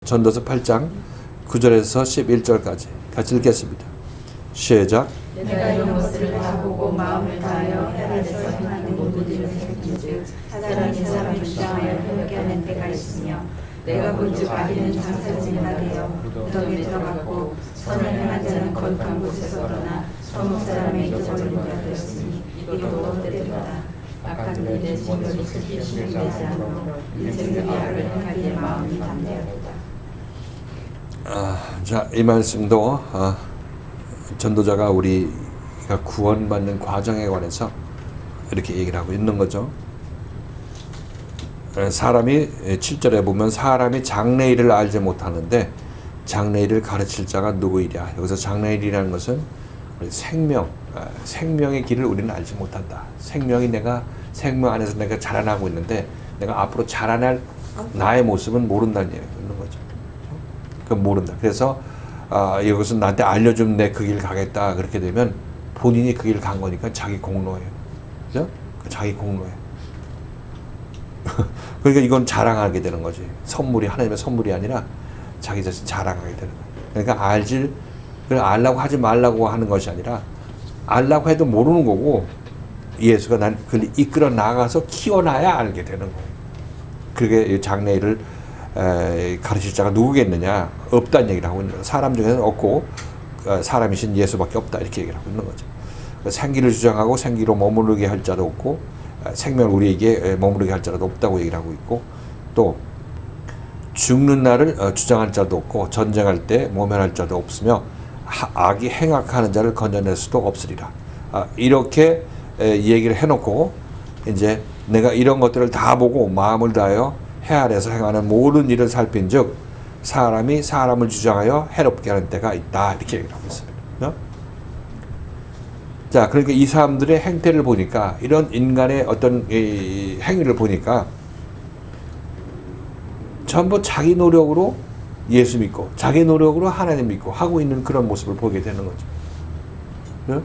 전도서 8장 9절에서 11절까지 같이 읽겠습니다. 시작. 내가 이런 것들을 다 보고 마음을 다하여 헤롯에서 행하는 모든 일을 살핀즉 사람이 사람을 주장하여 해롭게 하는 때가 있으며 내가 본즉 아비는 장사진이가 되어 무덤에 들어갔고 선을 행한 자는 거룩한 곳에서 떠나 서목 사람의 잊어버린 자가 되었으니 이것도 어때되리라. 악한 일에 진별이 슬피 실행되지 않으므로 인생들이 악을 행하기에 마음이 담대하도다. 자, 이 말씀도 전도자가 우리가 구원받는 과정에 관해서 이렇게 얘기를 하고 있는 거죠. 사람이 7절에 보면 사람이 장래일을 알지 못하는데 장래일을 가르칠 자가 누구이랴. 여기서 장래일이라는 것은 우리 생명의 길을 우리는 알지 못한다. 생명 안에서 내가 자라나고 있는데 내가 앞으로 자라날 나의 모습은 모른다는 얘기가 있는 거죠. 그건 모른다. 그래서 이것은 나한테 알려주면 내 그 길 가겠다. 그렇게 되면 본인이 그 길 간 거니까 자기 공로예요. 그죠? 자기 공로예요. 그러니까 이건 자랑하게 되는 거지. 선물이 하나님의 선물이 아니라 자기 자신 자랑하게 되는 거예요. 그러니까 알라고 하지 말라고 하는 것이 아니라 알라고 해도 모르는 거고 예수가 난 그를 이끌어 나가서 키워놔야 알게 되는 거예요. 그게 장래일을 가르칠 자가 누구겠느냐? 없다는 얘기를 하고 있는 거예요. 사람 중에는 없고 사람이신 예수밖에 없다 이렇게 얘기를 하고 있는 거죠. 생기를 주장하고 생기로 머무르게 할 자도 없고 생명을 우리에게 머무르게 할 자도 없다고 얘기를 하고 있고 또 죽는 날을 주장할 자도 없고 전쟁할 때 모면할 자도 없으며 악이 행악하는 자를 건져낼 수도 없으리라. 이렇게 얘기를 해놓고 이제 내가 이런 것들을 다 보고 마음을 다하여 해 아래서 행하는 모든 일을 살핀즉 사람이 사람을 주장하여 해롭게 하는 때가 있다 이렇게 얘기를 하고 있습니다. 자, 그러니까 이 사람들의 행태를 보니까 이런 인간의 어떤 행위를 보니까 전부 자기 노력으로 예수 믿고 자기 노력으로 하나님 믿고 하고 있는 그런 모습을 보게 되는 거죠.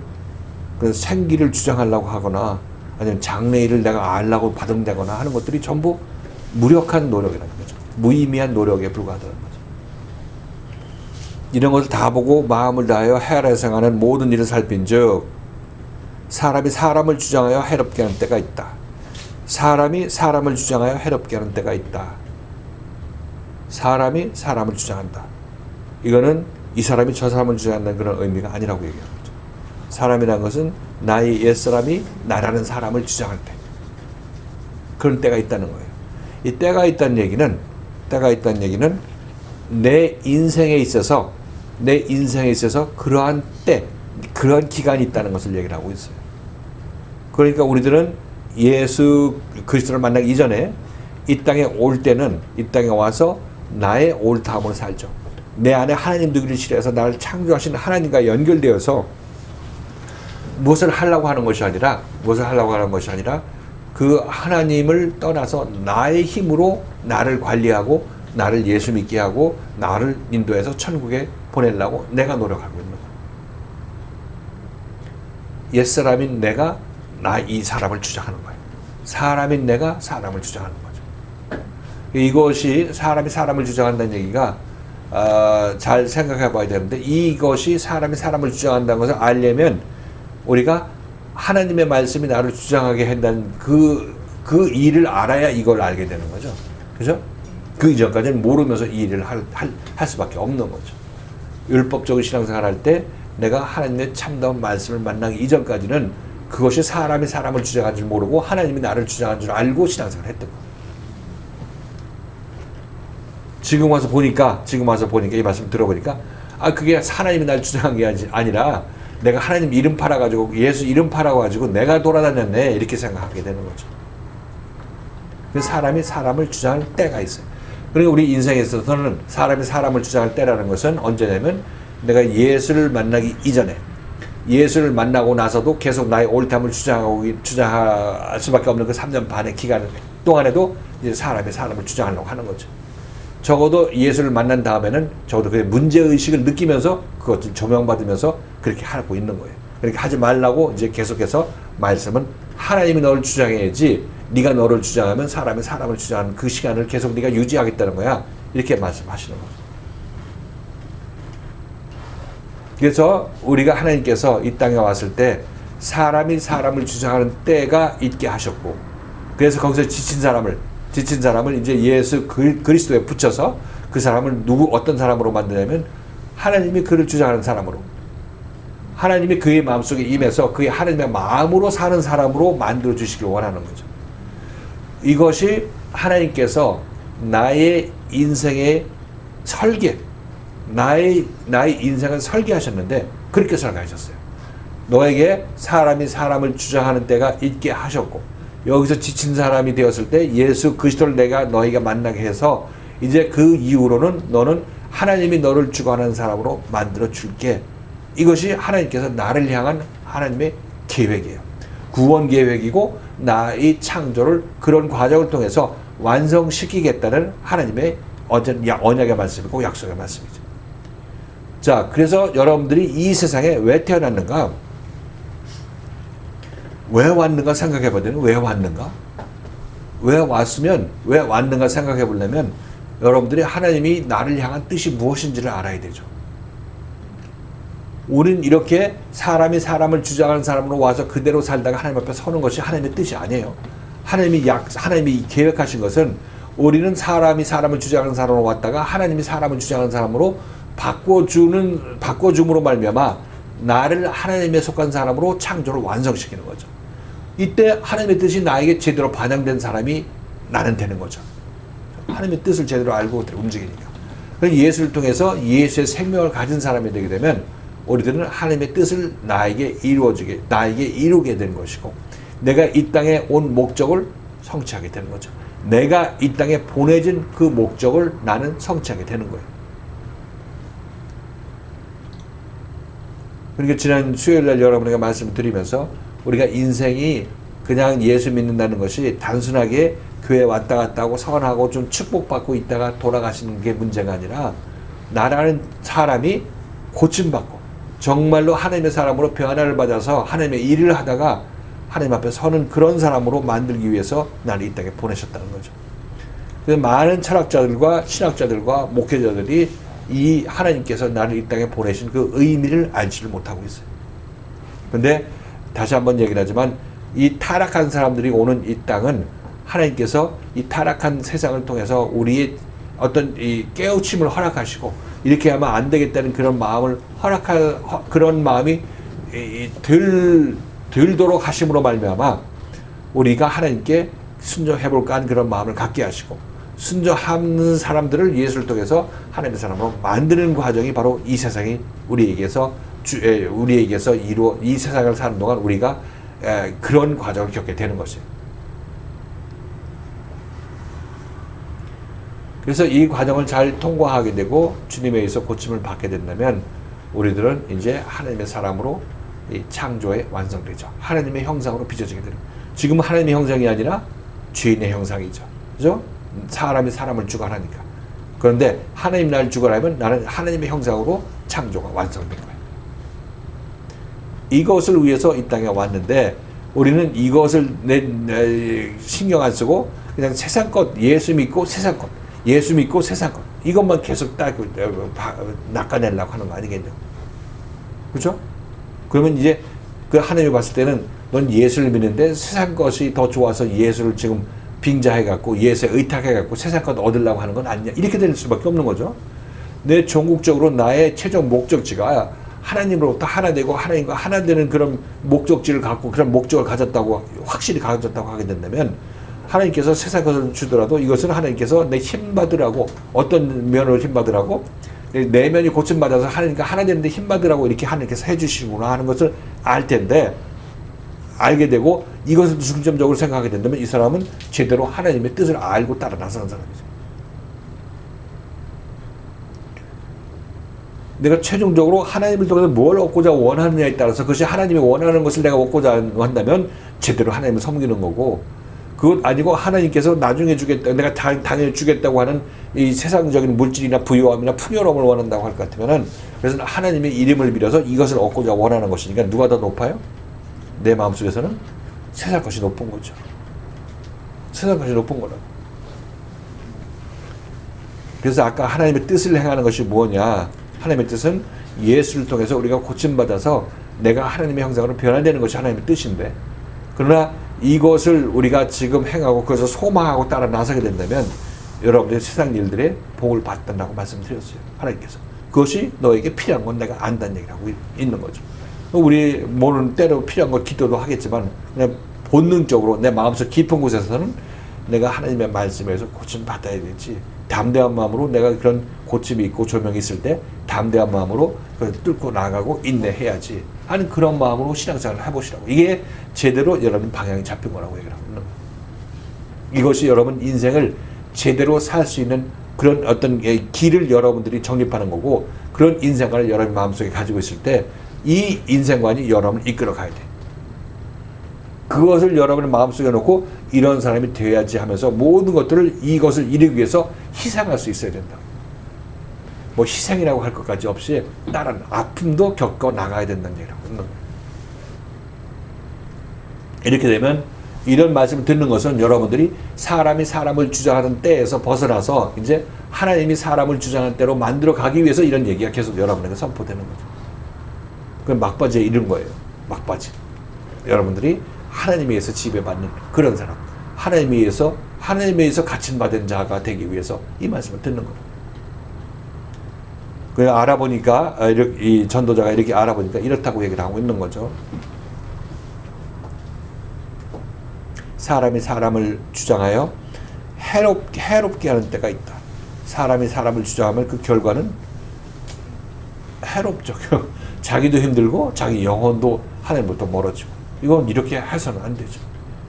그래서 생기를 주장하려고 하거나 아니면 장래일을 내가 알라고 받은다거나 하는 것들이 전부 무력한 노력이라는 거죠. 무의미한 노력에 불과하다는 거죠. 이런 것을 다 보고 마음을 다하여 해 아래에서 행하는 모든 일을 살핀즉 사람이 사람을 주장하여 해롭게 하는 때가 있다. 사람이 사람을 주장하여 해롭게 하는 때가 있다. 사람이 사람을 주장한다. 이거는 이 사람이 저 사람을 주장한다는 그런 의미가 아니라고 얘기하는 거죠. 사람이라는 것은 나의 옛사람이 나라는 사람을 주장할 때 그런 때가 있다는 거예요. 이 때가 있다는 얘기는 내 인생에 있어서 그러한 때, 그러한 기간이 있다는 것을 얘기를 하고 있어요. 그러니까 우리들은 예수 그리스도를 만나기 이전에 이 땅에 올 때는 이 땅에 와서 나의 옳다함으로 살죠. 내 안에 하나님 되기를 싫어해서 나를 창조하신 하나님과 연결되어서 무엇을 하려고 하는 것이 아니라 그 하나님을 떠나서 나의 힘으로 나를 관리하고 나를 예수 믿게 하고 나를 인도해서 천국에 보내려고 내가 노력하고 있는 거예요. 옛사람인 내가 이 사람을 주장하는 거예요. 사람인 내가 사람을 주장하는 거죠. 이것이 사람이 사람을 주장한다는 얘기가 잘 생각해 봐야 되는데 이것이 사람이 사람을 주장한다는 것을 알려면 우리가 하나님의 말씀이 나를 주장하게 한다는 그 일을 알아야 이걸 알게 되는 거죠. 그죠? 그 이전까지는 모르면서 이 일을 할 수밖에 없는 거죠. 율법적인 신앙생활 할 때 내가 하나님의 참다운 말씀을 만나기 이전까지는 그것이 사람이 사람을 주장한 줄 모르고 하나님이 나를 주장한 줄 알고 신앙생활을 했던 거예요. 지금 와서 보니까 이 말씀 들어보니까 그게 하나님이 나를 주장한 게 아니라 내가 하나님 이름 팔아가지고 예수 이름 팔아가지고 내가 돌아다녔네 이렇게 생각하게 되는 거죠. 사람이 사람을 주장할 때가 있어요. 그러니까 우리 인생에 있어서는 사람이 사람을 주장할 때라는 것은 언제냐면 내가 예수를 만나기 이전에 예수를 만나고 나서도 계속 나의 옳다함을 주장할 수밖에 없는 그 3년 반의 기간 동안에도 이제 사람이 사람을 주장하려고 하는 거죠. 적어도 예수를 만난 다음에는 적어도 그 문제의식을 느끼면서 그것을 조명받으면서 그렇게 하고 있는 거예요. 그렇게 하지 말라고 이제 계속해서 말씀은 하나님이 너를 주장해야지 네가 너를 주장하면 사람이 사람을 주장하는 그 시간을 계속 네가 유지하겠다는 거야. 이렇게 말씀하시는 거죠. 그래서 우리가 하나님께서 이 땅에 왔을 때 사람이 사람을 주장하는 때가 있게 하셨고, 그래서 거기서 지친 사람을 이제 예수 그리스도에 붙여서 그 사람을 어떤 사람으로 만드냐면 하나님이 그를 주장하는 사람으로, 하나님이 그의 마음속에 임해서 그의 하나님의 마음으로 사는 사람으로 만들어 주시길 원하는 거죠. 이것이 하나님께서 나의 인생의 설계, 나의 인생을 설계하셨는데 그렇게 설계하셨어요. 너에게 사람이 사람을 주장하는 때가 있게 하셨고, 여기서 지친 사람이 되었을 때 예수 그리스도를 내가 너에게 만나게 해서 이제 그 이후로는 너는 하나님이 너를 주관하는 사람으로 만들어 줄게. 이것이 하나님께서 나를 향한 하나님의 계획이에요. 구원 계획이고 나의 창조를 그런 과정을 통해서 완성시키겠다는 하나님의 언약의 말씀이고 약속의 말씀이죠. 자, 그래서 여러분들이 이 세상에 왜 태어났는가? 왜 왔는가 생각해 보면, 왜 왔는가? 왜 왔으면 왜 왔는가 생각해 보려면 여러분들이 하나님이 나를 향한 뜻이 무엇인지를 알아야 되죠. 우리는 이렇게 사람이 사람을 주장하는 사람으로 와서 그대로 살다가 하나님 앞에 서는 것이 하나님의 뜻이 아니에요. 하나님이 계획하신 것은 우리는 사람이 사람을 주장하는 사람으로 왔다가 하나님이 사람을 주장하는 사람으로 바꿔줌으로 말미암아 나를 하나님에 속한 사람으로 창조를 완성시키는 거죠. 이때 하나님의 뜻이 나에게 제대로 반영된 사람이 나는 되는 거죠. 하나님의 뜻을 제대로 알고 움직이니까. 예수를 통해서 예수의 생명을 가진 사람이 되게 되면 우리들은 하나님의 뜻을 나에게 이루게 되는 것이고, 내가 이 땅에 온 목적을 성취하게 되는 거죠. 내가 이 땅에 보내진 그 목적을 나는 성취하게 되는 거예요. 그러니까 지난 수요일날 여러분에게 말씀을 드리면서 우리가 인생이 그냥 예수 믿는다는 것이 단순하게 교회 왔다 갔다 하고 선하고 좀 축복받고 있다가 돌아가시는 게 문제가 아니라, 나라는 사람이 고침받고 정말로 하나님의 사람으로 변화를 받아서 하나님의 일을 하다가 하나님 앞에 서는 그런 사람으로 만들기 위해서 나를 이 땅에 보내셨다는 거죠. 그래서 많은 철학자들과 신학자들과 목회자들이 이 하나님께서 나를 이 땅에 보내신 그 의미를 알지를 못하고 있어요. 그런데 다시 한번 얘기를 하지만 이 타락한 사람들이 오는 이 땅은 하나님께서 이 타락한 세상을 통해서 우리의 어떤 이 깨우침을 허락하시고, 이렇게 하면 안 되겠다는 그런 마음을 그런 마음이 들도록 하심으로 말미암아 우리가 하나님께 순종해볼까 하는 그런 마음을 갖게 하시고, 순종하는 사람들을 예수를 통해서 하나님의 사람으로 만드는 과정이 바로 이 세상이 우리에게서 이 세상을 사는 동안 우리가 그런 과정을 겪게 되는 것이에요. 그래서 이 과정을 잘 통과하게 되고 주님에 의해서 고침을 받게 된다면 우리들은 이제 하나님의 사람으로 이 창조에 완성되죠. 하나님의 형상으로 빚어지게 되는. 지금은 하나님의 형상이 아니라 죄인의 형상이죠. 그죠? 사람이 사람을 주관하니까. 그런데 하나님 나를 주관하면 나는 하나님의 형상으로 창조가 완성된 거예요. 이것을 위해서 이 땅에 왔는데 우리는 이것을 신경 안 쓰고 그냥 세상 것, 예수 믿고 세상 것, 예수 믿고 세상 것, 이것만 계속 낚아내려고 하는 거 아니겠냐고. 그렇죠? 그러면 이제 그 하나님이 봤을 때는 넌 예수를 믿는데 세상 것이 더 좋아서 예수를 지금 빙자해갖고 예수에 의탁해갖고 세상 것 얻으려고 하는 건 아니냐, 이렇게 될 수밖에 없는 거죠. 내 종국적으로 나의 최종 목적지가 하나님으로부터 하나 되고 하나님과 하나 되는 그런 목적지를 갖고 그런 목적을 가졌다고 확실히 가졌다고 하게 된다면 하나님께서 세상 것을 주더라도 이것은 하나님께서 내 힘받으라고, 어떤 면으로 힘받으라고, 내면이 고침받아서 하나님과 하나 되는데 힘받으라고 이렇게 하나님께서 해주시구나 하는 것을 알 텐데, 알게 되고 이것을 중점적으로 생각하게 된다면 이 사람은 제대로 하나님의 뜻을 알고 따라 나서는 사람이죠. 내가 최종적으로 하나님을 통해서 뭘 얻고자 원하느냐에 따라서 그것이 하나님이 원하는 것을 내가 얻고자 한다면 제대로 하나님을 섬기는 거고, 그것 아니고 하나님께서 나중에 주겠다, 내가 당연히 주겠다고 하는 이 세상적인 물질이나 부유함이나 풍요로움을 원한다고 할 것 같으면은, 그래서 하나님의 이름을 빌어서 이것을 얻고자 원하는 것이니까 누가 더 높아요? 내 마음속에서는 세상 것이 높은 거죠. 세상 것이 높은 거라고. 그래서 아까 하나님의 뜻을 행하는 것이 뭐냐? 하나님의 뜻은 예수를 통해서 우리가 고침받아서 내가 하나님의 형상으로 변화되는 것이 하나님의 뜻인데, 그러나 이것을 우리가 지금 행하고 그것을 소망하고 따라 나서게 된다면 여러분들이 세상 일들에 복을 받는다고 말씀드렸어요. 하나님께서. 그것이 너에게 필요한 건 내가 안다는 얘기를 하고 있는 거죠. 우리 모르는 때로 필요한 걸 기도도 하겠지만 그냥 본능적으로 내 마음속 깊은 곳에서는 내가 하나님의 말씀에서 고침 받아야 되지. 담대한 마음으로 내가 그런 고침이 있고 조명이 있을 때 담대한 마음으로 그걸 뚫고 나가고 인내해야지 하는 그런 마음으로 신앙생활을 해보시라고. 이게 제대로 여러분 방향이 잡힌 거라고 얘기를 하고 있는 거예요. 이것이 여러분 인생을 제대로 살 수 있는 그런 어떤 길을 여러분들이 정립하는 거고, 그런 인생관을 여러분 마음속에 가지고 있을 때 이 인생관이 여러분을 이끌어 가야 돼. 그것을 여러분의 마음속에 놓고 이런 사람이 되어야지 하면서 모든 것들을 이것을 이루기 위해서 희생할 수 있어야 된다. 뭐 희생이라고 할 것까지 없이 다른 아픔도 겪어 나가야 된다는 얘기를 하고 있는 거예요. 이렇게 되면 이런 말씀을 듣는 것은 여러분들이 사람이 사람을 주장하는 때에서 벗어나서 이제 하나님이 사람을 주장하는 때로 만들어 가기 위해서 이런 얘기가 계속 여러분에게 선포되는 거죠. 그건 막바지에 이른 거예요. 막바지. 여러분들이 하나님에 의해서 지배받는 그런 사람, 하나님에 의해서 갇힌받은 자가 되기 위해서 이 말씀을 듣는 거예요. 그래서 알아보니까 이 전도자가 이렇게 알아보니까 이렇다고 얘기를 하고 있는 거죠. 사람이 사람을 주장하여 해롭게 하는 때가 있다. 사람이 사람을 주장하면 그 결과는 해롭죠. 자기도 힘들고 자기 영혼도 하나님부터 멀어지고. 이건 이렇게 해서는 안 되죠.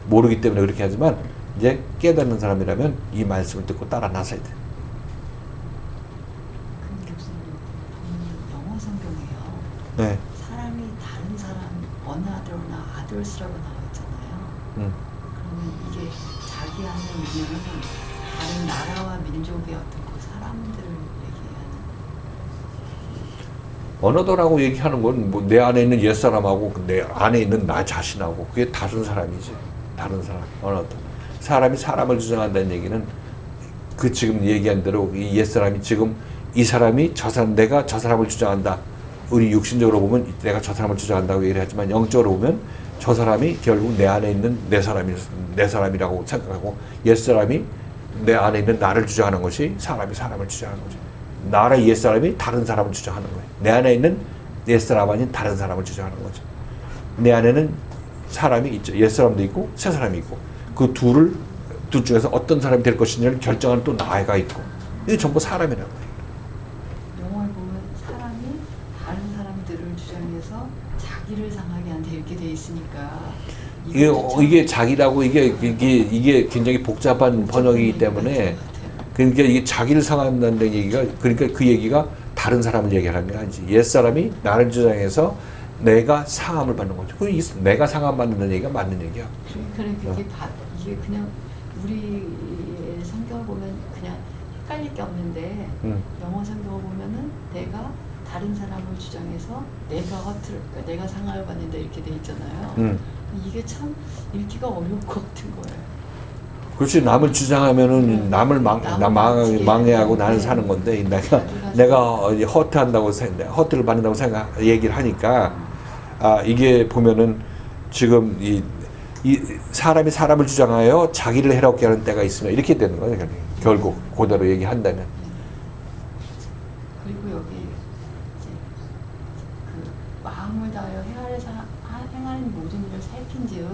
모르기 때문에 그렇게 하지만 이제 깨닫는 사람이라면 이 말씀을 듣고 따라 나서야 돼요. 근데 교수님, 영어 성경에요. 네. 사람이 다른 사람 어나더나 아더스라고 나와 있잖아요. 그러면 이게 자기 안에 있는 다른 나라와 민족의 어떤 그 사람들을 얘기하는. 언어도라고 얘기하는 건 뭐 내 안에 있는 옛사람하고 내 안에 있는 나 자신하고 그게 다른 사람이지. 다른 사람, 언어도. 사람이 사람을 주장한다는 얘기는 그 지금 얘기한 대로 이 옛사람이 지금 이 사람이 내가 저 사람을 주장한다. 우리 육신적으로 보면 내가 저 사람을 주장한다고 얘기를 하지만 영적으로 보면 저 사람이 결국 내 안에 있는 내 사람이라고 생각하고 옛사람이 내 안에 있는 나를 주장하는 것이 사람이 사람을 주장하는 거죠. 나의 옛사람이 다른 사람을 주장하는 거예요. 내 안에 있는 옛사람 아닌 다른 사람을 주장하는 거죠. 내 안에는 사람이 있죠. 옛사람도 있고 새 사람이 있고 그 둘 중에서 어떤 사람이 될 것이냐를 결정하는 또 나가 있고 이게 전부 사람이라는 거예요. 영어를 보면 사람이 다른 사람들을 주장해서 자기를 상하게 한데 이렇게 돼 있으니까 이게 자기라고 이게 굉장히 복잡한 번역이기 때문에 그러니까 이게 자기를 상한다는 얘기가 그러니까 그 얘기가 다른 사람을 얘기하는 게 아니지. 옛사람이 나를 주장해서 내가 상함을 받는 거죠. 그 내가 상함 받는 얘기가 맞는 얘기야. 그러니까 이게 그냥 우리 성경을 보면 그냥 헷갈릴 게 없는데 영어 성경을 보면은 내가 다른 사람을 주장해서 그러니까 내가 상함을 받는다 이렇게 돼 있잖아요. 이게 참 읽기가 어려울 것 같은 거예요. 그렇지. 남을 주장하면은 남을 망해하고 나는 사는 건데 내가 허투를 받는다고 얘기를 하니까 이게 보면은 지금 이 사람이 사람을 주장하여 자기를 해롭게 하는 때가 있으면 이렇게 되는 거예요. 결국 그대로 얘기한다면. 그리고 여기 이제 그 마음을 다하여 행하는 모든 일을 살핀즉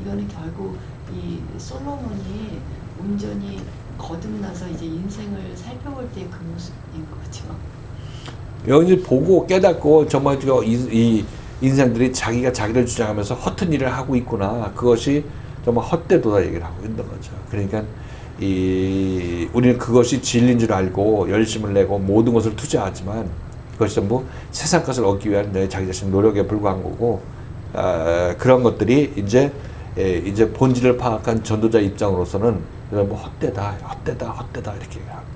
이거는 결국 이 솔로몬이 온전히 거듭나서 이제 인생을 살펴볼 때 그 모습인 거죠. 여기 보고 깨닫고 정말 이 인생들이 자기가 자기를 주장하면서 허튼 일을 하고 있구나. 그것이 정말 헛되도다 얘기를 하고 있는 거죠. 그러니까 우리는 그것이 진리인 줄 알고 열심을 내고 모든 것을 투자하지만 그것이 전부 세상 것을 얻기 위한 내 자기 자신 노력에 불과한 거고 그런 것들이 이제 본질을 파악한 전도자 입장으로서는 뭐 헛되다 이렇게 얘기하고.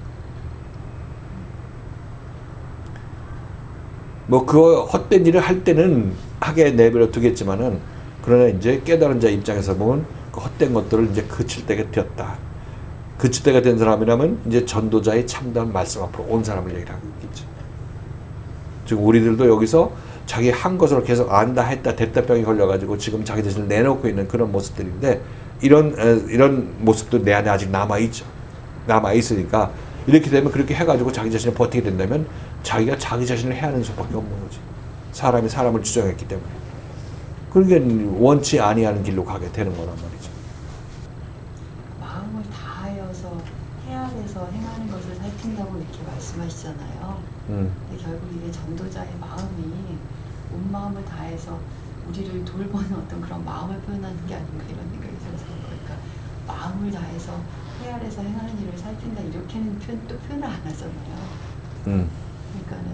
뭐 그 헛된 일을 할 때는 하게 내버려 두겠지만은 그러나 이제 깨달은 자 입장에서 보면 그 헛된 것들을 이제 그칠 때가 되었다. 그 주대가 된 사람이라면 이제 전도자의 참다운 말씀 앞으로 온 사람을 얘기를 하고 있겠죠. 지금 우리들도 여기서 자기 한 것으로 계속 안다 했다 됐다 병이 걸려가지고 지금 자기 자신을 내놓고 있는 그런 모습들인데 이런 모습도 내 안에 아직 남아있죠. 남아있으니까 이렇게 되면 그렇게 해가지고 자기 자신을 버티게 된다면 자기가 자기 자신을 해하는 수밖에 없는 거지. 사람이 사람을 주장했기 때문에. 그러니까 원치 아니하는 길로 가게 되는 거란 말이죠. 마음을 다하여서 해안에서 행하는 것을 살핀다고 이렇게 말씀하시잖아요. 근데 결국 이게 전도자의 마음이 온 마음을 다해서 우리를 돌보는 어떤 그런 마음을 표현하는 게 아닌가 이런 생각이 들어서 그러니까 마음을 다해서 해안에서 행하는 일을 살핀다 이렇게는 또 표현을 안 하잖아요. 그러니까는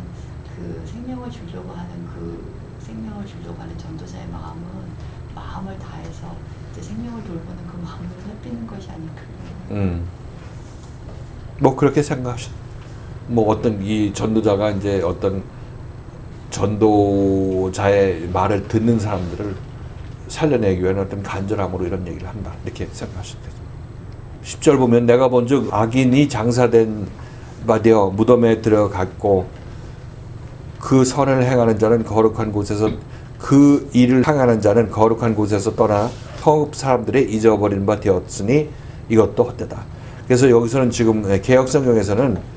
그 생명을 주려고 하는 생명을 주려고 하는 전도자의 마음을 다해서 이제 생명을 돌보는 그 마음을 살피는 것이 아닐까. 뭐 그렇게 생각하시. 뭐 어떤 이 전도자가 이제 어떤 전도자의 말을 듣는 사람들을 살려내기 위한 어떤 간절함으로 이런 얘기를 한다. 이렇게 생각하시면 되죠. 10절 보면 내가 본즉 악인이 장사된 바 되어 무덤에 들어갔고 그 선을 행하는 자는 거룩한 곳에서 그 일을 행하는 자는 거룩한 곳에서 떠나 성읍 사람들의 잊어버린 바 되었으니 이것도 헛되다. 그래서 여기서는 지금 개역성경에서는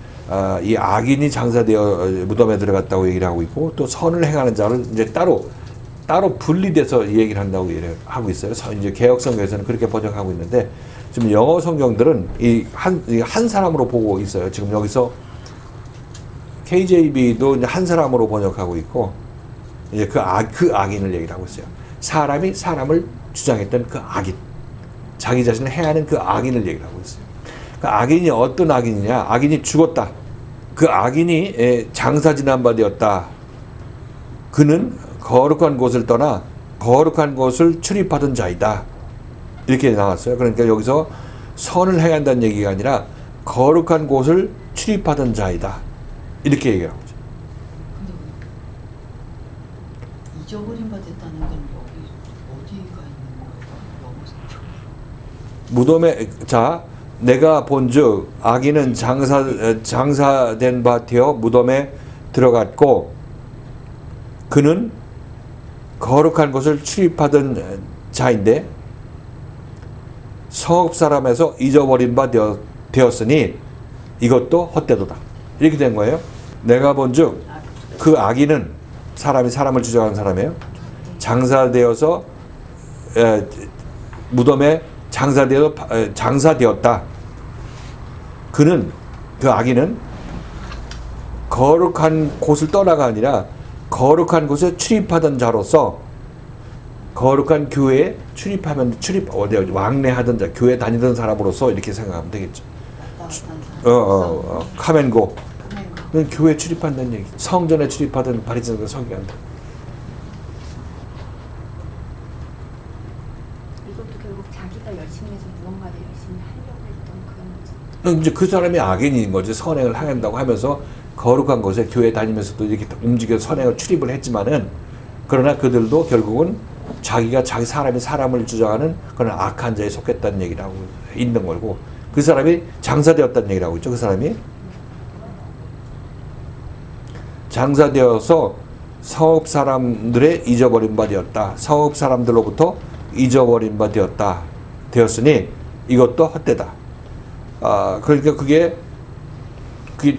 이 악인이 장사되어 무덤에 들어갔다고 얘기를 하고 있고 또 선을 행하는 자를 이제 따로 분리돼서 얘기를 한다고 얘기를 하고 있어요. 이제 개역성경에서는 그렇게 번역하고 있는데 지금 영어 성경들은 한 사람으로 보고 있어요. 지금 여기서 KJV도 이제 한 사람으로 번역하고 있고 이제 그 악인을 얘기를 하고 있어요. 사람이 사람을 주장했던 그 악인, 자기 자신을 해하는 그 악인을 얘기를 하고 있어요. 그 악인이 어떤 악인이냐? 악인이 죽었다. 그 악인이 장사 지난 바 되었다. 그는 거룩한 곳을 떠나 거룩한 곳을 출입하던 자이다. 이렇게 나왔어요. 그러니까 여기서 선을 행한다는 얘기가 아니라 거룩한 곳을 출입하던 자이다. 이렇게 얘기하고 있죠. 근데 잊어버린 바 됐다는 건 여기 어디가 있는 거예요? 무덤에 자 내가 본즉 악인은 장사된 바 되어 무덤에 들어갔고 그는 거룩한 곳을 출입하던 자인데 성읍 사람에서 잊어버린 바 되었으니 이것도 헛되도다. 이렇게 된 거예요. 내가 본즉 그 악인은 사람이 사람을 주장하는 사람이에요. 장사되어서 무덤에 장사되었다. 그는 그 악인은 거룩한 곳을 떠나가 아니라 거룩한 곳에 출입하던 자로서 거룩한 교회에 왕래하던 자, 교회 다니던 사람으로서 이렇게 생각하면 되겠죠. 카멘고. 교회에 출입한다는 얘기. 성전에 출입하던 바리새인들 설교한다. 이것도 결국 자기가 열심히 해서 무언가를 열심히 하려고 했던 그런 거죠. 이제 그 사람이 악인인 거지. 선행을 한다고 하면서 거룩한 곳에 교회 다니면서도 이렇게 움직여 선행을 출입을 했지만은 그러나 그들도 결국은 자기가 자기 사람이 사람을 주장하는 그런 악한 자에 속했다는 얘기를 하고 있는 거고 그 사람이 장사되었다는 얘기를 하고 있죠. 그 사람이 장사되어서 성읍 사람들의 잊어버린 바 되었다. 성읍 사람들로부터 잊어버린 바 되었으니 이것도 헛되다. 그러니까 그게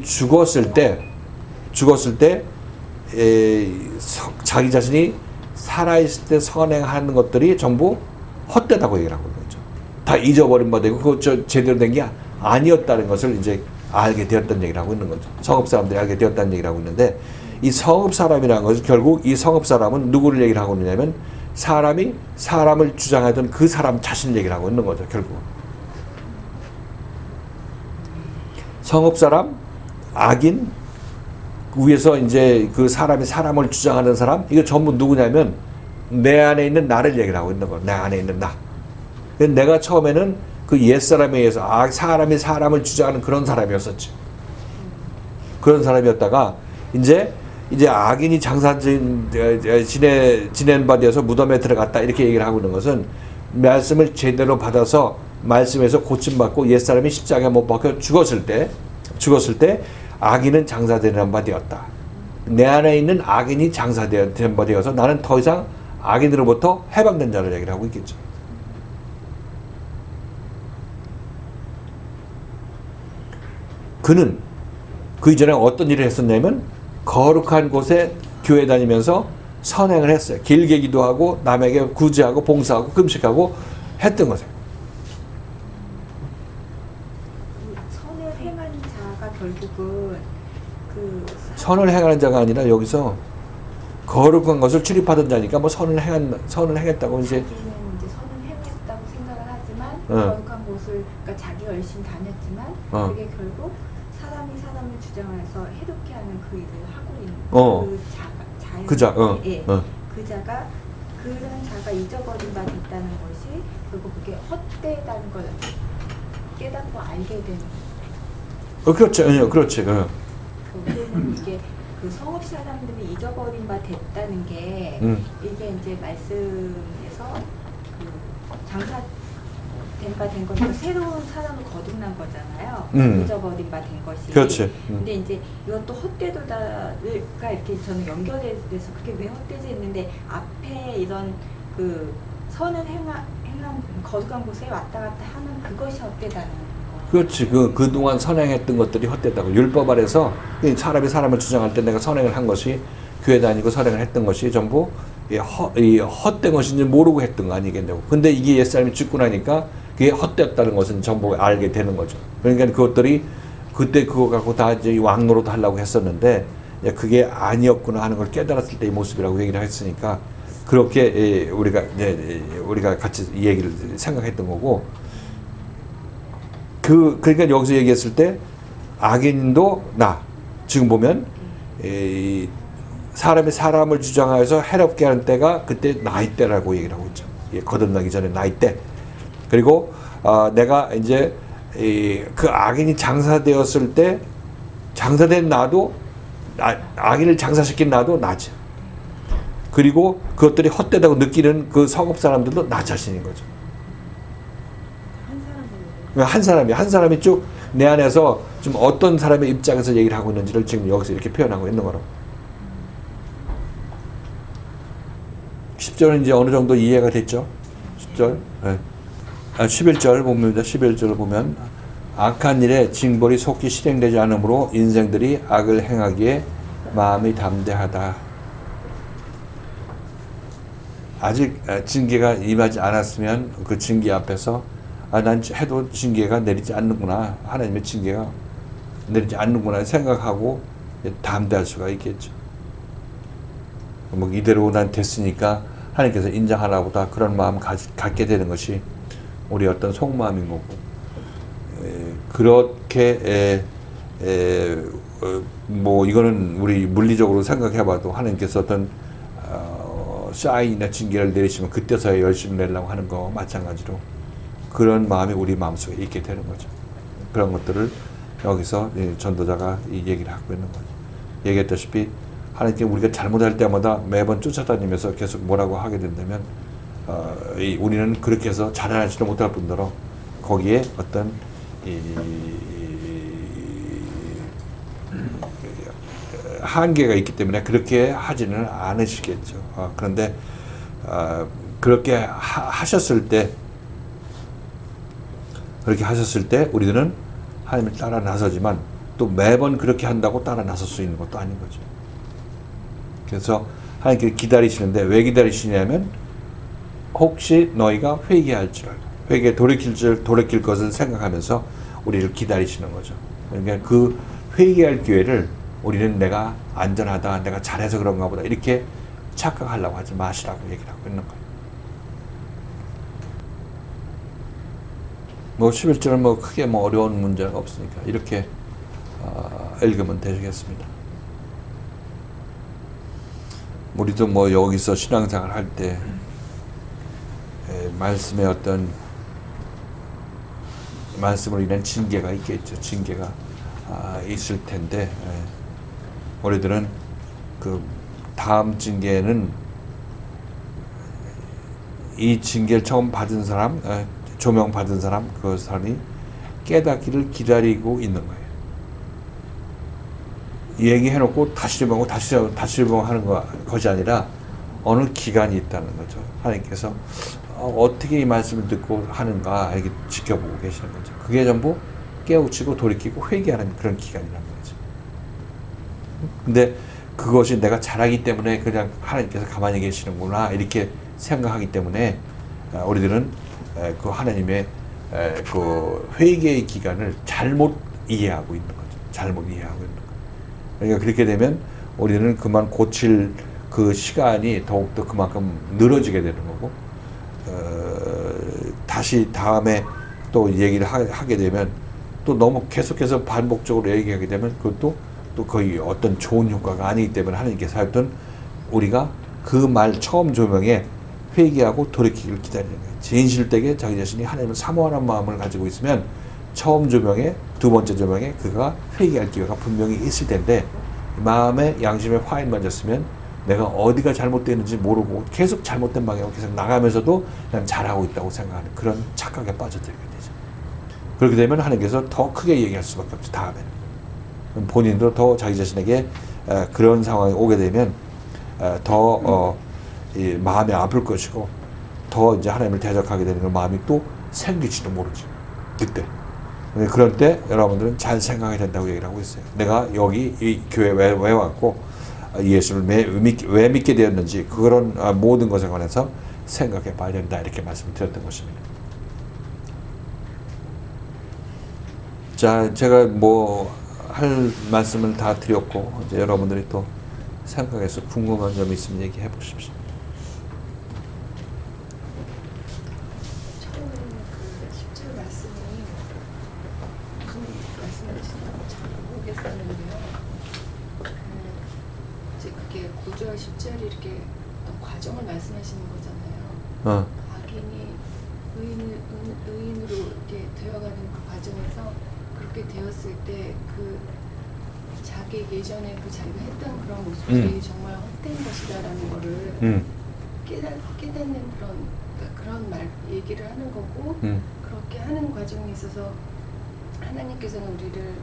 죽었을 때 자기 자신이 살아있을 때 선행하는 것들이 전부 헛되다고 얘기를 하고 있는 거죠. 다 잊어버린 바 되고 그거 제대로 된 게 아니었다는 것을 이제 알게 되었다는 얘기를 하고 있는 거죠. 성읍 사람들이 알게 되었다는 얘기를 하고 있는데 이 성읍 사람이라는 것은 결국 이 성읍 사람은 누구를 얘기를 하고 있느냐면 사람이 사람을 주장하던 그 사람 자신을 얘기를 하고 있는 거죠. 결국 성읍 사람, 악인, 위에서 이제 그 사람이 사람을 주장하는 사람 이거 전부 누구냐면 내 안에 있는 나를 얘기를 하고 있는 거예요. 내 안에 있는 나. 내가 처음에는 그 옛사람에 의해서 사람이 사람을 주장하는 그런 사람이었었지. 그런 사람이었다가 이제 악인이 장사 지낸 바 되어서 무덤에 들어갔다 이렇게 얘기를 하고 있는 것은 말씀을 제대로 받아서 말씀에서 고침받고 옛사람이 십자가에 못 박혀 죽었을 때 악인은 장사되는 바 되었다. 내 안에 있는 악인이 장사된 바 되어서 나는 더 이상 악인으로부터 해방된 자를 얘기를 하고 있겠죠. 그는 그 이전에 어떤 일을 했었냐면 거룩한 곳에 교회 다니면서 선행을 했어요. 길게 기도하고 남에게 구제하고 봉사하고 금식하고 했던 거죠. 선을 행한 자가 결국은 그 선을 행하는 자가 아니라 여기서 거룩한 것을 출입하던 자니까 뭐 선을 행했다고 이제 자기는 이제 선을 행했다고 생각을 하지만 어. 거룩한 곳을 그러니까 자기가 열심히 다녔지만 그게 결국 사람을 주장해서 해롭게 하는 그 일을 하고 있는 그 자가 그 자, 그 자가 그런 자가 잊어버린 바 됐다는 것이 결국 그게 헛되다는 걸 깨닫고 알게 되는. 그렇죠, 그렇지. 그러면 이게 그 성읍 사람들이 잊어버린 바 됐다는 게 이게 이제 말씀에서 그 장사된 바 된 거니까 새로운 사람을 거듭난 거잖아요. 잊어버린 바 된 것이. 그렇지. 근데 이제 이것도 헛되도다가 이렇게 저는 연결돼서 그게 왜 헛되지 했는데 앞에 이런 그 선을 행한 거룩한 곳에 왔다 갔다 하는 그것이 헛되다는 거. 그렇지. 그동안 선행했던 것들이 헛되다고. 율법 아래서 사람이 사람을 주장할 때 내가 선행을 한 것이 교회 다니고 선행을 했던 것이 전부 이 헛된 것인지 모르고 했던 거 아니겠냐고. 근데 이게 옛사람이 죽고 나니까 그게 헛되었다는 것은 전부 알게 되는 거죠. 그러니까 그것들이 그때 그거 갖고 다 이제 왕노릇 하려고 했었는데 그게 아니었구나 하는 걸 깨달았을 때의 모습이라고 얘기를 했으니까 그렇게 우리가 같이 이 얘기를 생각했던 거고. 그러니까 여기서 얘기했을 때 악인도 지금 보면 사람이 사람을 주장하여서 해롭게 하는 때가 그때 나이 때라고 얘기를 하고 있죠. 거듭나기 전에 나이 때. 그리고 내가 이제 그 악인이 장사되었을 때 장사된 나도 악인을 장사시킨 나도 나지. 그리고 그것들이 헛되다고 느끼는 그 성읍 사람들도 나 자신인 거죠. 한 사람이 쭉 내 안에서 좀 어떤 사람의 입장에서 얘기를 하고 있는지를 지금 여기서 이렇게 표현하고 있는 거로. 10절은 이제 어느 정도 이해가 됐죠? 10절. 네. 11절 봅니다. 11절을 보면 악한 일에 징벌이 속히 실행되지 않으므로 인생들이 악을 행하기에 마음이 담대하다. 아직 징계가 임하지 않았으면 그 징계 앞에서 난 해도 징계가 내리지 않는구나. 하나님의 징계가 내리지 않는구나 생각하고 담대할 수가 있겠죠. 뭐 이대로 난 됐으니까 하나님께서 인정하나 보다 그런 마음 갖게 되는 것이 우리 어떤 속마음인 거고. 그렇게 뭐 이거는 우리 물리적으로 생각해봐도 하나님께서 어떤 사인이나 징계를 내리시면 그때서야 열심히 내려고 하는 거 마찬가지로 그런 마음이 우리 마음속에 있게 되는 거죠. 그런 것들을 여기서 전도자가 이 얘기를 하고 있는 거죠. 얘기했다시피 하나님께 우리가 잘못할 때마다 매번 쫓아다니면서 계속 뭐라고 하게 된다면 우리는 그렇게 해서 자라나지도 못할 뿐더러 거기에 어떤 한계가 있기 때문에 그렇게 하지는 않으시겠죠. 그런데 그렇게 하셨을 때 우리들은 하나님을 따라 나서지만 또 매번 그렇게 한다고 따라 나설 수 있는 것도 아닌 거죠. 그래서 하나님께서 기다리시는데 왜 기다리시냐면 혹시 너희가 회개할 줄 알고 돌이킬 것을 생각하면서 우리를 기다리시는 거죠. 그러니까 그 회개할 기회를 우리는 내가 안전하다, 내가 잘해서 그런가 보다 이렇게 착각하려고 하지 마시라고 얘기를 하고 있는 거예요. 뭐 11절은 뭐 크게 뭐 어려운 문제가 없으니까 이렇게 읽으면 되겠습니다. 우리도 뭐 여기서 신앙생활 할 때 말씀의 어떤 말씀으로 인한 징계가 있겠죠. 징계가 있을 텐데 우리들은 그 다음 징계는 이 징계를 처음 받은 사람 조명 받은 사람, 그 사람이 깨닫기를 기다리고 있는 거예요. 얘기해놓고 다시 조명하고 다시 조명하는 것이 아니라 어느 기간이 있다는 거죠. 하나님께서 어떻게 이 말씀을 듣고 하는가 이렇게 지켜보고 계시는 거죠. 그게 전부 깨우치고 돌이키고 회개하는 그런 기간이라는 거죠. 근데 그것이 내가 잘하기 때문에 그냥 하나님께서 가만히 계시는구나 이렇게 생각하기 때문에 우리들은 그 하나님의 그 회개의 기간을 잘못 이해하고 있는 거죠. 잘못 이해하고 있는 거죠. 그러니까 그렇게 되면 우리는 그만 고칠 그 시간이 더욱더 그만큼 늘어지게 되는 거고, 다시 다음에 또 얘기를 하게 되면 또 너무 계속해서 반복적으로 얘기하게 되면 그것도 또 거의 어떤 좋은 효과가 아니기 때문에 하나님께서 하여튼 우리가 그 말 처음 조명에 회개하고 돌이키기를 기다리는 거예요. 진실되게 자기 자신이 하나님을 사모하는 마음을 가지고 있으면 처음 조명에 두 번째 조명에 그가 회개할 기회가 분명히 있을 텐데 마음에 양심에 화인 맞았으면 내가 어디가 잘못되는지 모르고 계속 잘못된 방향으로 계속 나가면서도 난 잘하고 있다고 생각하는 그런 착각에 빠져들게 되죠. 그렇게 되면 하나님께서 더 크게 얘기할 수밖에 없죠. 다음에는 본인도 더 자기 자신에게 그런 상황이 오게 되면 더 마음이 아플 것이고 더 이제 하나님을 대적하게 되는 그런 마음이 또 생길지도 모르죠. 그때. 그럴 때 여러분들은 잘 생각해야 된다고 얘기를 하고 있어요. 내가 여기 이 교회 왜 왔고 예수를 왜 믿게 되었는지 그런 모든 것에 관해서 생각해 봐야 된다 이렇게 말씀을 드렸던 것입니다. 자, 제가 뭐 할 말씀을 다 드렸고 이제 여러분들이 또 생각해서 궁금한 점이 있으면 얘기해 보십시오. 처음에 그 10절 말씀이 무슨 말씀하시는지 잘 모르겠었는데요. 이제 그게 9절, 10절이 이렇게 어떤 과정을 말씀하시는 거잖아요. 악인이 의인으로 이렇게 되어가는 그 과정에서 그렇게 되었을 때 그 자기 예전에 그 자기가 했던 그런 모습이 정말 헛된 것이다라는 거를 깨닫는 그런 말 얘기를 하는 거고 그렇게 하는 과정에 있어서 하나님께서는 우리를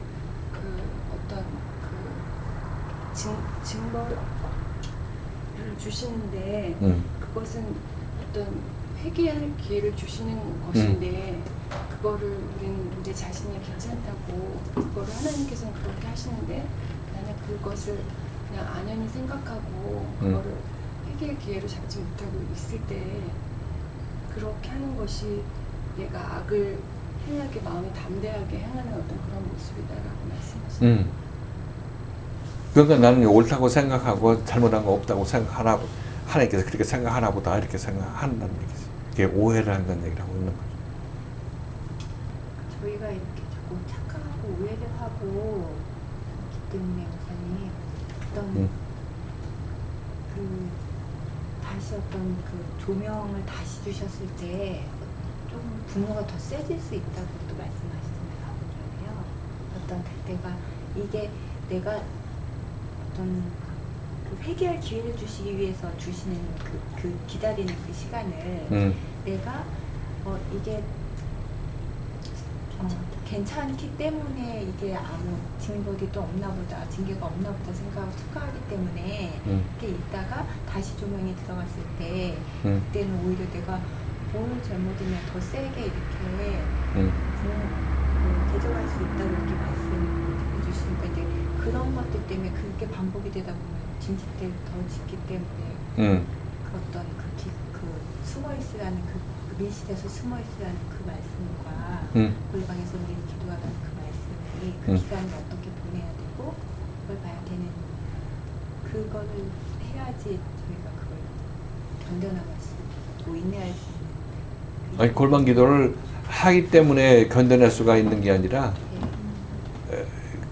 그 어떤 그 증거를 주시는데 그것은 어떤 회개할 기회를 주시는 것인데 그거를 우리는 우리 자신이 괜찮다고 그거를 하나님께서는 그렇게 하시는데 나는 그것을 그냥 안연히 생각하고 그거를 회개의 기회를 잡지 못하고 있을 때 그렇게 하는 것이 내가 악을 행하게 마음이 담대하게 행하는 어떤 그런 모습이다라고 말씀하시는 그러니까 나는 옳다고 생각하고 잘못한 거 없다고 생각하나 하나님께서 그렇게 생각하나 보다 이렇게 생각한다는 얘기죠. 그게 오해를 한다는 얘기를 하고 있는 거죠. 저희가 이렇게 자꾸 착각하고 오해를 하고 있기 때문에 목사님 어떤 그 다시 어떤 그 조명을 다시 주셨을 때 좀 분노가 더 세질 수 있다고 또 말씀하시잖아요. 어떤 그때가 이게 내가 어떤 그 회개할 기회를 주시기 위해서 주시는 그 기다리는 그 시간을 내가 이게 괜찮기 때문에 이게 아무 징벌이 없나 보다, 징계가 없나 보다 생각하고 착각하기 때문에 이렇게 있다가 다시 조명이 들어갔을 때 그때는 오히려 내가 뭘 잘못이면 더 세게 이렇게 대적할 수 있다고 이렇게 말씀해 주시니까 이제 그런 것들 때문에 그게 반복이 되다 보면 진실대로 더 짓기 때문에 그 어떤 그 숨어 있으라는 그 밀실에서 숨어 있으라는 그 말씀과 골방에서 우리 기도하라는 그 말씀이 그 기간을 어떻게 보내야 되고 그걸 봐야 되는 그거를 해야지 저희가 그걸 견뎌나갈 수 있고 인내할 수 있는 아니 골방 기도를 하기 때문에 견뎌낼 수가 있는 게 아니라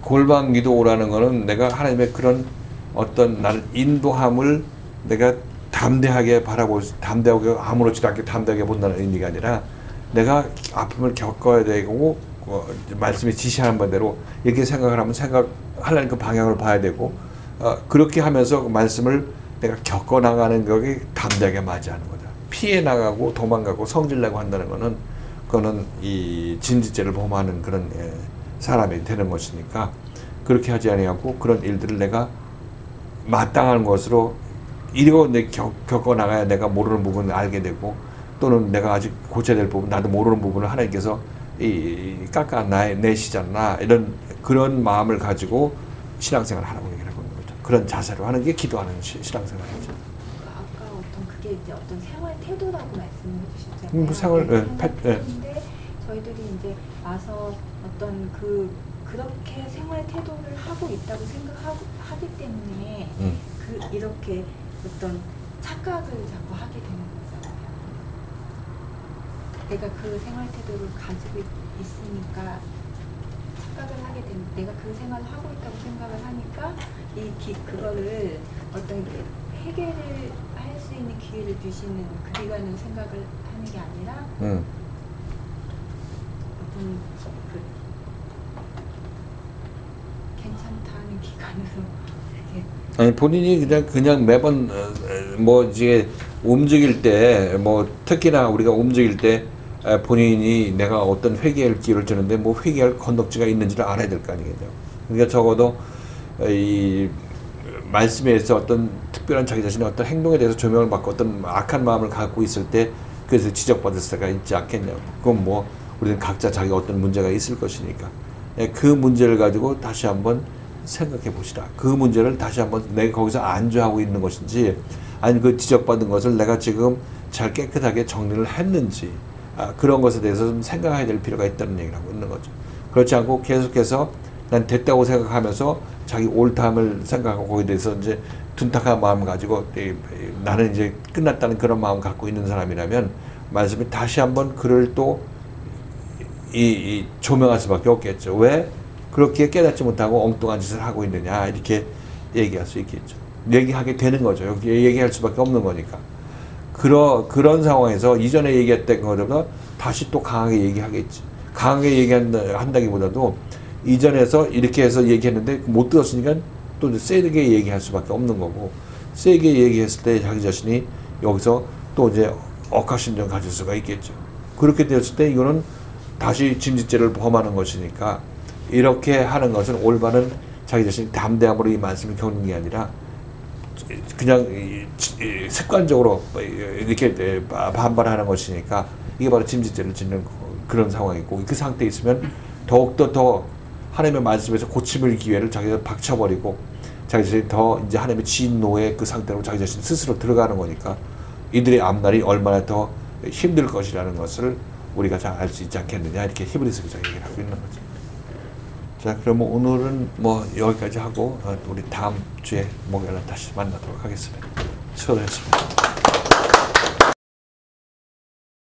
골방 기도라는 거는 내가 하나님의 그런 어떤 나를 인도함을 내가 담대하게 바라볼 담대하게 아무렇지도 않게 담대하게 본다는 의미가 아니라 내가 아픔을 겪어야 되고 말씀이 지시하는 바대로 이렇게 생각을 하면 하려는 그 방향을 봐야 되고 그렇게 하면서 그 말씀을 내가 겪어 나가는 것이 담대하게 맞이하는 거다. 피해 나가고 도망가고 성질내고 한다는 거는 그거는 이 진지죄를 범하는 그런 사람이 되는 것이니까 그렇게 하지 아니하고 그런 일들을 내가 마땅한 것으로 이리고 겪어 나가야 내가 모르는 부분을 알게 되고 또는 내가 아직 고쳐야 될 부분 나도 모르는 부분을 하나님께서 깎아내시잖아 이런 그런 마음을 가지고 신앙생활을 하라고 얘기를 하고 있는 거죠. 그런 자세로 하는 게 기도하는 신앙생활이죠. 아까 어떤 그게 이제 어떤 생활 태도라고 말씀해 주셨잖아요. 뭐 생활 태도인데 저희들이 이제 와서 어떤 그렇게 생활 태도를 하고 있다고 생각하기 때문에 이렇게 어떤 착각을 자꾸 하게 되는 거잖아요. 내가 그 생활 태도를 가지고 있으니까 착각을 하게 되는, 내가 그 생활을 하고 있다고 생각을 하니까 그거를 어떤 해결을 할 수 있는 기회를 주시는 그리가는 생각을 하는 게 아니라 어떤 괜찮다는 기간으로 이렇게 아니 본인이 그냥 매번 뭐 이제 움직일 때 뭐 특히나 우리가 움직일 때 본인이 내가 어떤 회개할 기회를 주는데 뭐 회개할 건덕지가 있는지를 알아야 될 거 아니겠죠. 그러니까 적어도 이 말씀에 있어 어떤 특별한 자기 자신의 어떤 행동에 대해서 조명을 받고 어떤 악한 마음을 갖고 있을 때 그래서 지적받을 수가 있지 않겠냐고. 그건 뭐 우리는 각자 자기가 어떤 문제가 있을 것이니까 그 문제를 가지고 다시 한번 생각해 보시라. 그 문제를 다시 한번 내가 거기서 안주하고 있는 것인지 아니 그 지적받은 것을 내가 지금 잘 깨끗하게 정리를 했는지 그런 것에 대해서 좀 생각해야 될 필요가 있다는 얘기를 하고 있는 거죠. 그렇지 않고 계속해서 난 됐다고 생각하면서 자기 옳다함을 생각하고 거기에 대해서 이제 둔탁한 마음 가지고 나는 이제 끝났다는 그런 마음 갖고 있는 사람이라면 말씀이 다시 한번 그를 또 조명할 수밖에 없겠죠. 왜 그렇게 깨닫지 못하고 엉뚱한 짓을 하고 있느냐 이렇게 얘기할 수 있겠죠. 얘기하게 되는 거죠. 여기 얘기할 수밖에 없는 거니까. 그런 상황에서 이전에 얘기했던 것보다 다시 또 강하게 얘기하겠지. 강하게 얘기한다기보다도 이전에서 이렇게 해서 얘기했는데 못 들었으니까 또 세게 얘기할 수밖에 없는 거고 세게 얘기했을 때 자기 자신이 여기서 또 이제 억하심정 가질 수가 있겠죠. 그렇게 되었을 때 이거는 다시 진지죄를 범하는 것이니까 이렇게 하는 것은 올바른 자기 자신이 담대함으로 이 말씀을 겪는 게 아니라 그냥 습관적으로 이렇게 반발하는 것이니까 이게 바로 진지죄를 짓는 그런 상황이고 그 상태에 있으면 더욱더 더 하나님의 말씀에서 고침을 기회를 자기가 박쳐버리고 자기 자신이 더 이제 하나님의 진노의 그 상태로 자기 자신 스스로 들어가는 거니까 이들의 앞날이 얼마나 더 힘들 것이라는 것을 우리가 잘 알 수 있지 않겠느냐 이렇게 히브리서 기자 얘기를 하고 있는 거죠. 자, 그러면 오늘은 뭐 여기까지 하고 우리 다음 주에 목요일에 다시 만나도록 하겠습니다. 수고하셨습니다.